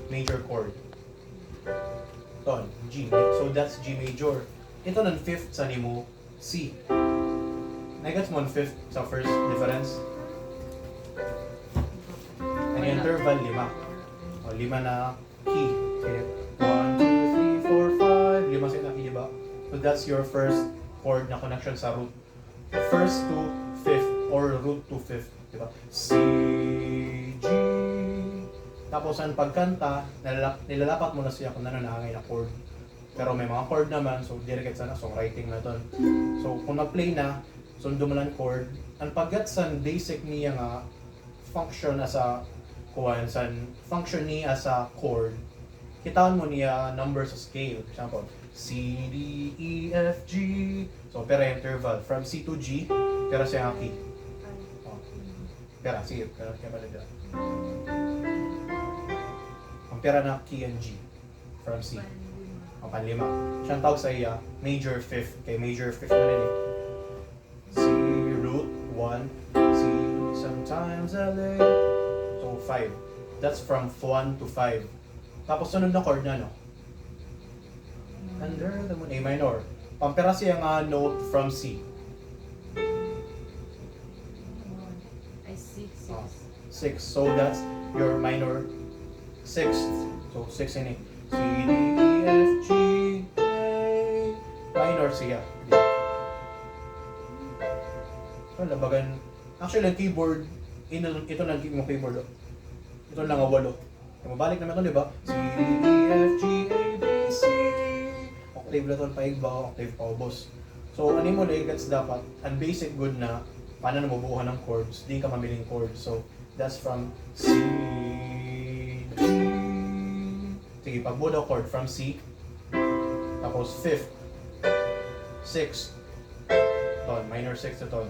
major chord. Ito, G. So that's G major. Ito ng fifth sa nimo, C. Nagets mo ang fifth sa first difference? Ang interval, 5. O, 5 na key. Okay. 1, 2, 3, 4, 5. 5 sila key, diba? So that's your first chord na connection sa root. First to fifth or root to fifth. Diba? C, G. Tapos ang pagkanta, nilalapat mo na siya kung ano naangay na chord. Pero may mga chord naman, so direct sa na songwriting na ton. So kung mag-play na, sundo mo lang chord. Ang pagkat sa basic niya nga function as a kuwan san function niya as a chord. Kitaan mo niya number sa scale. For example, C, D, E, F, G. So pera interval from C to G, pera siya ang key. Oh. Pera, sige, pera kaya pala dyan. Ang pera na key and G from C. Ang panlima. Siyang tawag sa iya, major fifth. Kay major fifth na rin eh. C root 1, C sometimes LA. So 5. That's from 1 to 5. Tapos sunod na chord na no? Under the moon, A minor. Pampera siya nga note from C. I see. 6. So that's your minor 6th. So 6 in A. C, D, E, F, G, A. Minor siya. So labagan. Actually, ang keyboard, ito lang yung keyboard. Ito lang ang 8. Mabalik naman ito, di ba? C, D, E, F, G, A, B, C. Octave na ito, paigba, octave paubos. So, ano mo gets dapat, ang basic good na, paano na mabuuhan ng chords, di ka mamiling chords. So, that's from C, G. Sige, pagbuo daw chord from C. Tapos 5th, 6th, ton, minor 6th na ton.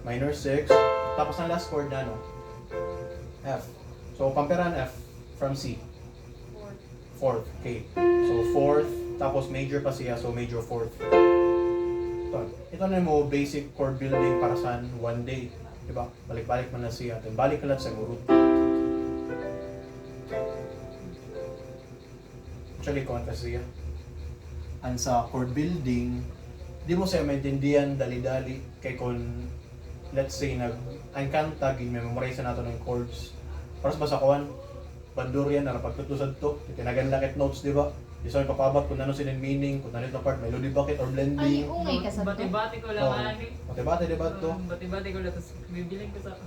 Minor 6, tapos ang last chord na, no? F. So, pamperan F from C. 4th, okay. So, 4th, tapos major pa siya, so major 4th. Ito na mo basic chord building para sa one day. Diba? Balik-balik man na siya. Then balik ka lang sa root. Actually, kung siya. And sa chord building, di mo siya maintindihan dali-dali kay kung let's say ang kanta gin-memorize na nato ng chords. Para sa kuan, banduryan na pagtutusad to, tinaganlakit notes, di ba? Isa yung papabat kung ano sining meaning, kung ano ito part, melody bucket or blending. Ay, ungay ka sa to. Bati-bati ko lang ani. Bati-bati, di ba ito? Bati-bati ko lang, tapos bibiling ko sa...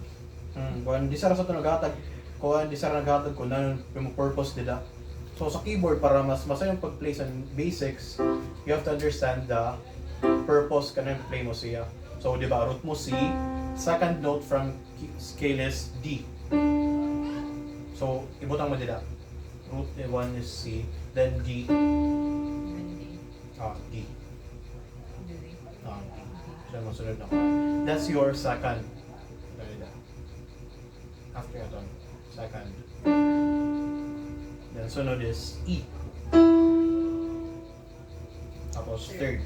Kung di sara sa ito naghatag, kung di sara naghatag kung ano yung purpose nila. So sa keyboard, para mas masayang pag-play sa basics, you have to understand the purpose ka na yung play mo siya. So di ba, root mo C, second note from scale is D. So, ibutang mo nila. Root 1 is C, then D. D. D. Siya mo sunod na ko. That's your second. After ito, second. Then sunod is E. Tapos third.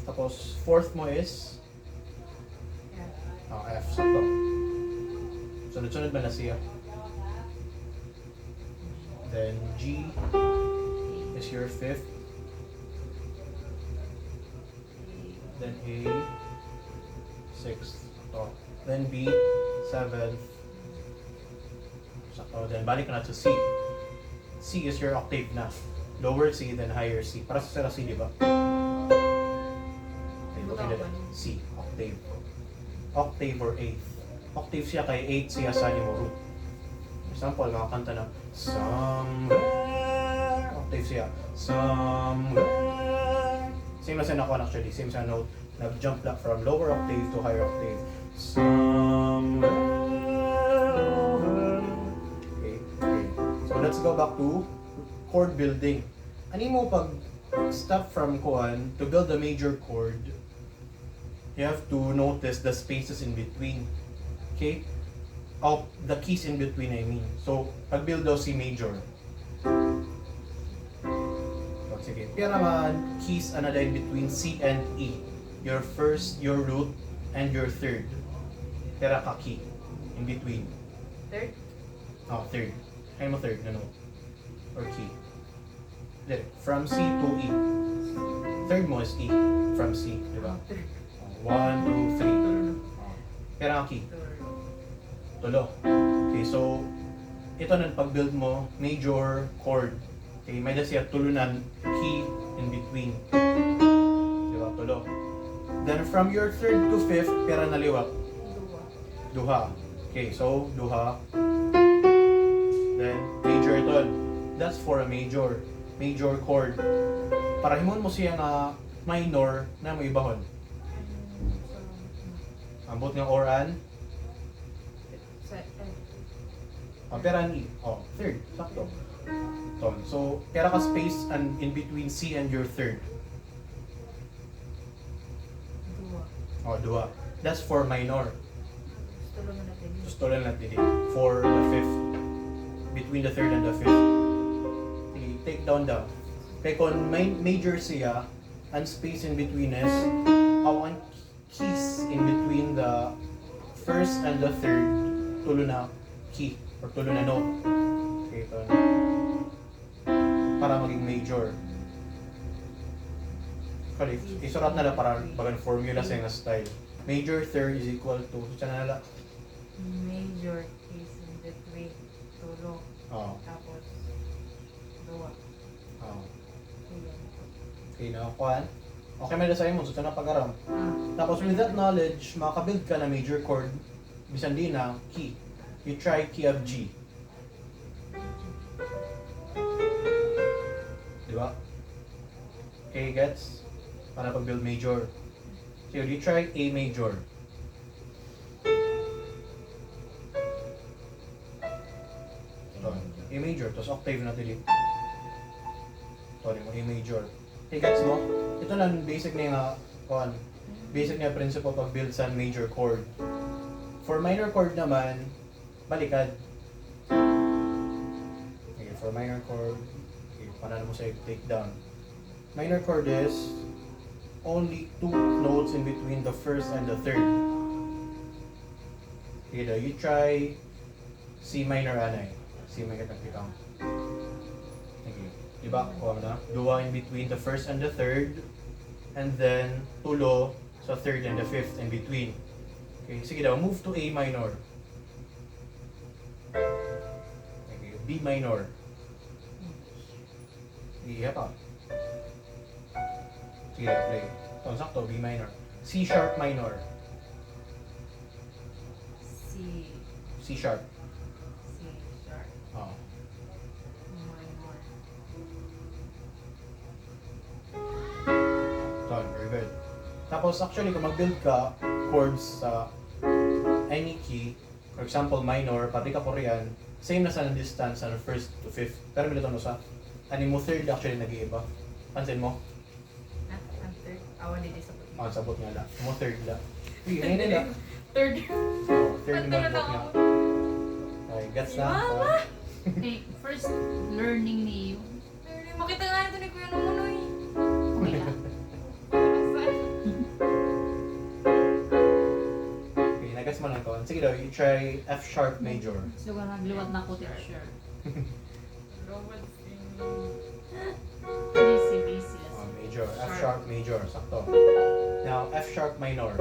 Tapos fourth mo is F. Sakto. Sunod-sunod ba na siya? Then G is your fifth. Then A, sixth. Sakto. Then B, seventh. Sakto. Then balik na to C. C is your octave na. Lower C, then higher C. Para sa C, di ba? C, octave. Octave or eighth. Octave siya kay 8 siya sa mo root. For example, makakanta ng somewhere. Octave siya. Somewhere. Same na siya nakuha actually. Same sa note. Nag-jump lang from lower octave to higher octave. Somewhere. Okay. So let's go back to chord building. Ano mo pag stop from kuan to build a major chord, you have to notice the spaces in between. Okay? The keys in between, I mean. So, pag-build daw C major. So, sige. Pero naman, keys na in between C and E. Your first, your root, and your third. Pero ka key. In between. Third? Oh, third. Kaya mo third na note. Or key. Dili. From C to E. Third mo is E. From C. Diba? Third. 1, 2, 3. Tulo na. Pero ang key. Tulo. Tulo. Okay, so ito na pag-build mo, major chord. Okay, may siya tulunan, key in between. Diba? Tulo. Then from your third to fifth, pera na liwat. Dua. Duha. Okay, so duha. Then major ito. That's for a major. Major chord. Para himon mo siya nga minor na mo ibahon. Ambot nga oran. Pera ni. Oh, third. Sakto. Ton. So, pera ka space and in between C and your third. Dua. Oh, duha. That's for minor. Tulo na natin. Gusto lang natin din. For the fifth. Between the third and the fifth. Okay, take down the. Kaya kung may major siya, and space in between is, ang keys in between the first and the third, tulo na key, or tulo na note. Okay, ito na. Para maging major. Kali, isurat na lang para bagan formula sa yung style. Major third is equal to, siya na lang. Major case in between. Tulo. Oh, Tapos, dua. oh. Ayan. Okay na, kuhan. Okay, may lasay mo, so ito na pag-aram. Ah. Tapos with that knowledge, makabuild ka na major chord, bisan di na, key. You try key of G. Di ba? Okay, gets? Para pag-build major. So, you try A major. Ito, A major, tapos octave na delete. Sorry mo, A major. Okay, gets mo? Ito lang, basic na yung, kuhan. Basic na principle pag-build sa major chord. For minor chord naman, balikad. Okay, for minor chord, okay, paano mo sa take down. Minor chord is only two notes in between the first and the third. Okay, you try C minor anay. C minor nagpitang. Okay, diba? Kuha mo na. Dua in between the first and the third. And then, tulo sa third and the fifth in between. Okay, sige daw, move to A minor. Okay, B minor. Iya pa. Sige, play. Ito, sakto, B minor. C sharp minor. C. C sharp. C sharp. Oh. Minor. Ito, very good. Tapos, actually, kung mag-build ka chords sa any key, for example, minor, pati ka Korean, same na sa distance sa first to fifth. Pero may no sa, ano mo third actually nag-iiba. Pansin mo? Ah, ang third. Awan din sa puti. Oh, sabot nga la. Mo third la. Uy, ngayon nila. Third. Oh, third Ang mo tulad bot ako. nga. Okay, gets na. Mama! Eh, first learning ni you. Makita nga ito ni Kuya Numunoy. Okay lang. Okay, nagas mo lang ko. Sige daw, you try F sharp major. So, nagliwat na ako, teacher. Easy, easy. Oh, major. F sharp major. Sakto. Now, F sharp minor.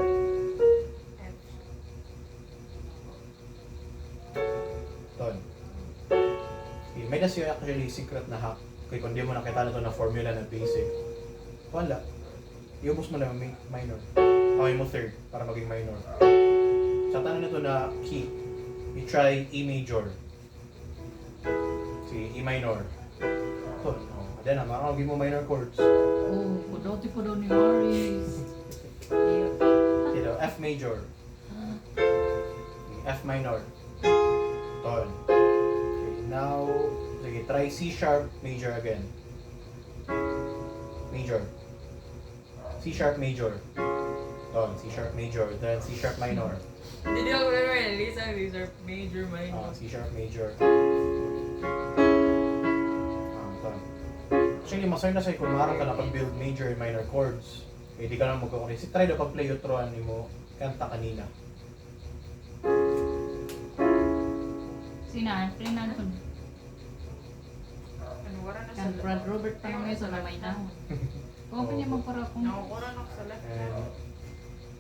Ton. Okay, may na siya actually secret na hack. Kaya kung di mo nakita na ito na formula na basic, wala. Iubos mo lang yung minor. Okay mo third para maging minor. Sa tanong na ito na key, you try E major. Sige, E minor. Ito, no. Adan na, makakagin mo minor chords. Oh, pudoti po daw ni Maris. Ito, F major. F minor. Ton. Okay, now, sige, try C sharp major again. Major. C sharp major. Ton, C sharp major. Then C sharp minor. Hindi ako meron. Lisa, major, minor. C sharp major. Ton. Actually, masaya na sa'yo kung maharap ka na pag-build major and minor chords. Hindi ka na magkakunin. Try na pag-play yung truan mo kanta kanina. Si Sina, tingnan ko. Ano, wala na Kan sa Brad Robert pa nung ngayon sa may dahon. Kung pa niya magpara kung Nakukura na ako sa left. And,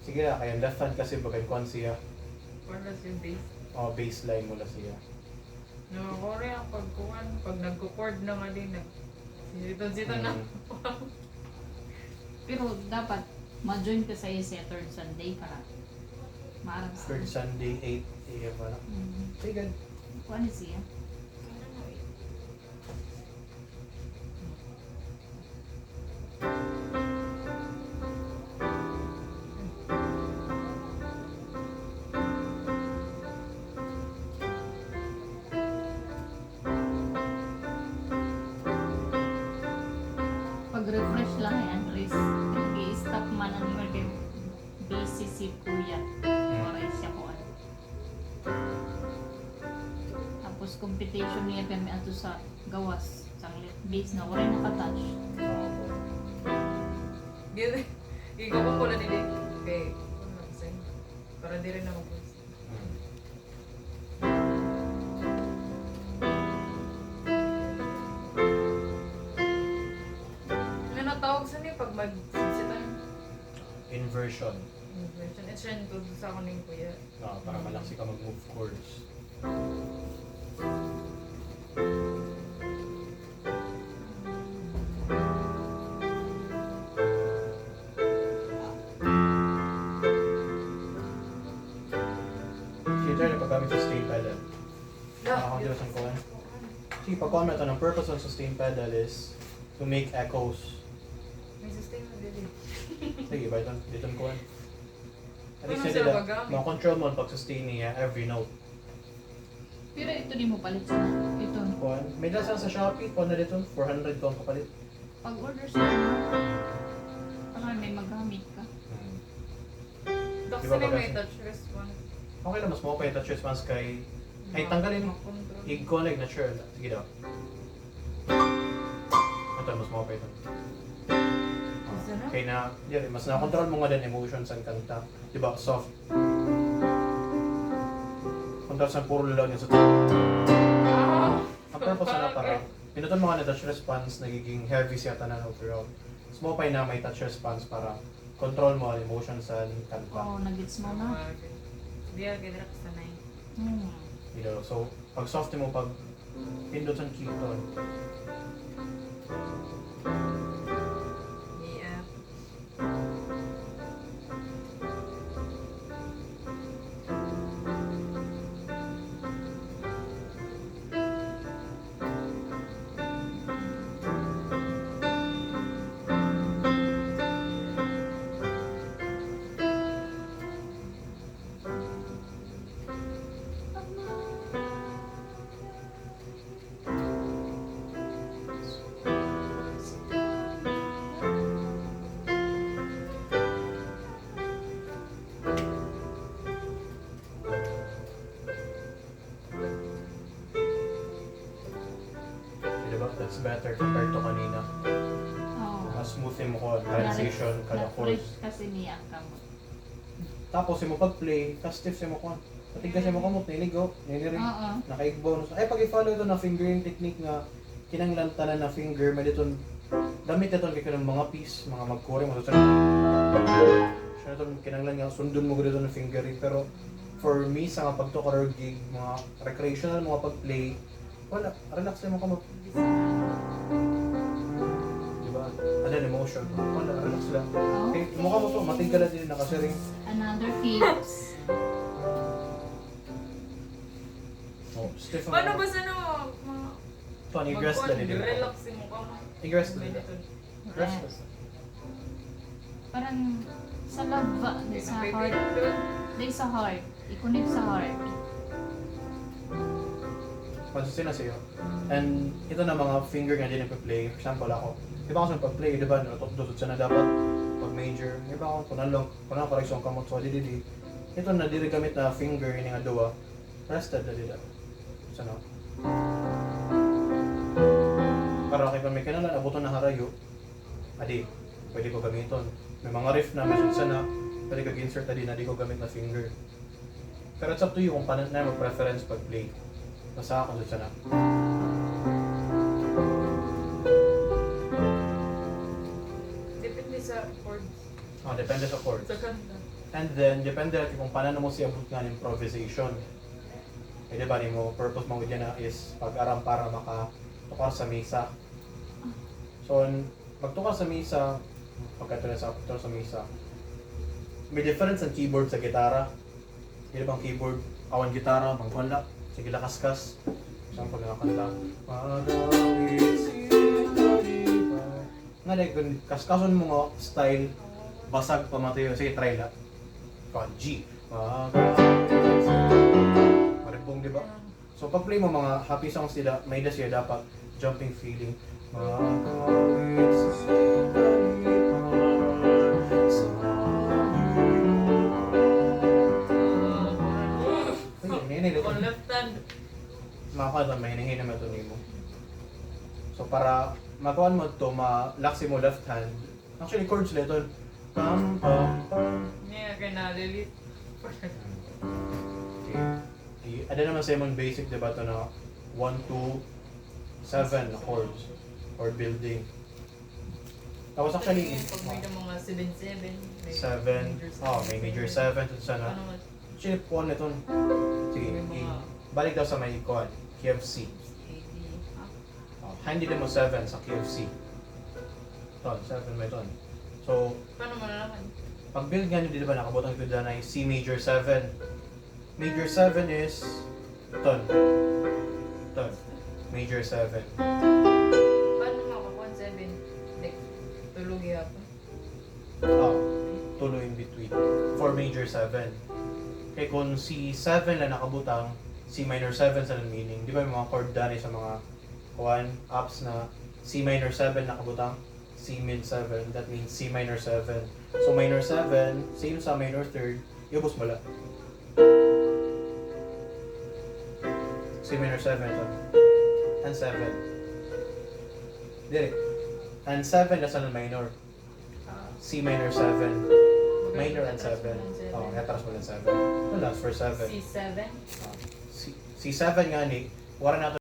sige na, kaya left hand kasi bagay kon siya. Wala yung base. O, baseline mo na siya. Nakukura ang pagkuhan. Pag nagko-chord na nga din. Siton-siton na. pero dapat ma-join ka sa third Sunday para maarap sa. Third Sunday, 8 a.m. Ano? Sige. Kung ano siya? Pag-refresh lang yan, i-stop man ang mga basis si Kuya. Oray siya ko ano. Tapos competition niya kami ato sa gawas. Sa base na oray nakatouch. Gigawa ko pala nila. Okay. Para di rin ako. Ano natawag sa niya pag mag-sitan? Inversion. It's rin ko sa ako ng kuya. Para malaksi ka mag-move chords. Sige, na paggamit sa sustain pedal. Nakakadiwas ang kuhan. Sige, pag-comment ang purpose ng sustain pedal is to make echoes. May sustain mo din. Sige, ba ito? Dito ang kuhan. At least Ano nila, sila paggamit? makakontrol mo ang pag-sustain niya every note. Pero ito di mo palit sa ito. Kuhan. May dala sa Shopee, kuhan na dito, 400 ko ang kapalit. Pag order sa para may magamit ka. Dok Di ba sila may pag- touch response. Okay lang, mas mo pa yung touch response kay... Ay, tanggalin mo. Makontrol. I-connect na sure. Sige daw. Ito, mas mo pa ito. Isa na? Kaya na, yun, mas na-control mo nga din emotions ang kanta. Diba, soft. Control sa puro lang yun sa Ah! ang purpose na para pinuton mo nga na touch response, nagiging heavy siya tanan overall. Small pa na may touch response para control mo ang emotions sa kanta. Oo, nag-gets mo na. Di ako gidrap sa 9. You know, so, pag soft mo, pag pindot ang key tone. Yeah. Diba? That's better compared to kanina. Oo. Mas smoothin mo ko, transition, kada chords. Na-fresh kasi niya ka mo. Tapos yung pag-play, ka-stiff mo ko. Patigas mo kamot, niligo, nilirig, Oo. nakaigbaw. Ay, pag i-follow ito na fingering technique nga, kinanglan tanan na finger, may dito, damit ito kaya ng mga piece, mga magkore, mga susunod. Siya ito, kinanglan nga, sundon mo dito ng fingering. Pero, for me, sa mga pagtukaror gig, mga recreational, mga pag-play, wala, relax mo kamot. Diba? Ano emotion? Wala, relax lang. Okay, mukha mo to, matigala din nakasiring. Another tips. Oh, stiff ang- Paano ba sa no? Ito, i-rest lang din. Relax mo ka mo. I-rest lang. Rest Yes. Parang sa lava, sa heart. Di sa heart. I-connect sa heart. Pansusin na sa'yo. And ito na mga finger nga din nagpa-play. For example ako. Di ba ako sa pag-play, di ba? Natutusot siya na dapat pag major. Di ba ako, kunang koreksyon kamot so di. Ito na diri gamit na finger ini nga duwa. Rested na dila. Sana. Para kay may kanalan abuton na harayo. Adi, pwede ko gamiton. May mga riff na may sana, pwede ko insert na di ko gamit na finger. Pero it's up to you kung paano na mag-preference pag-play. Basta ako sa na. Depende sa chords. Oh, depende sa chord. Sa kanta. And then, depende natin kung paano mo siya abot nga ng improvisation. Eh, di ba, ni mo, purpose mo dyan na is pag-aram para makatukar sa mesa. So, magtukar sa mesa, pagkatuloy sa mesa, may difference ang keyboard sa gitara. Hindi bang keyboard, awan gitara, mangwala, sige lakaskas. Siyang pag nakakanta. Magawit sila. Nga like, kung kaskason mo nga style, basag pamatayo. Sige, try lang. Kung G. Magawit sila. Maripong, di ba? So, pag-play mo mga happy songs sila, may na siya dapat jumping feeling. Magawit sila. On left hand. Makakala, may hinahin naman ito mo. So para magawan mo ito, malaksi mo left hand. Actually, chords sila ito. Pam, pam, pam. Niya kay nalilit. Okay. Ada naman sa yung basic, diba ito na 1, 2, 7 na chords. Chord building. Tapos actually, Pag may ka mga 7-7. 7, may major 7 ito sana. Ano nga? Actually, kuha na ito. Sige, balik daw sa may kuha. Key of C. Hindi din mo 7 sa key of C. Ton, 7 may ton. So, Paano mo nalaman? pag build nga nyo, di ba nakabutang ito dyan ay C major 7. Major 7 is ton. Ton. Major 7. Paano makakuha 7? Like, tulog yapon. Tuloy in between. For major 7. Kaya kung C7 lang nakabutang, C minor 7 sa lang meaning. Di ba yung mga chord dani sa mga ups na C minor 7 nakabutang? C mid 7, that means C minor 7. So minor 7, same sa minor 3rd, iubos mo lang. C minor 7 ito. And 7. Dire. And 7 nasa lang minor. C minor 7. Minor and 7. Atras mo lang 7. Ano last for 7? C7. C7 nga ni, wala natin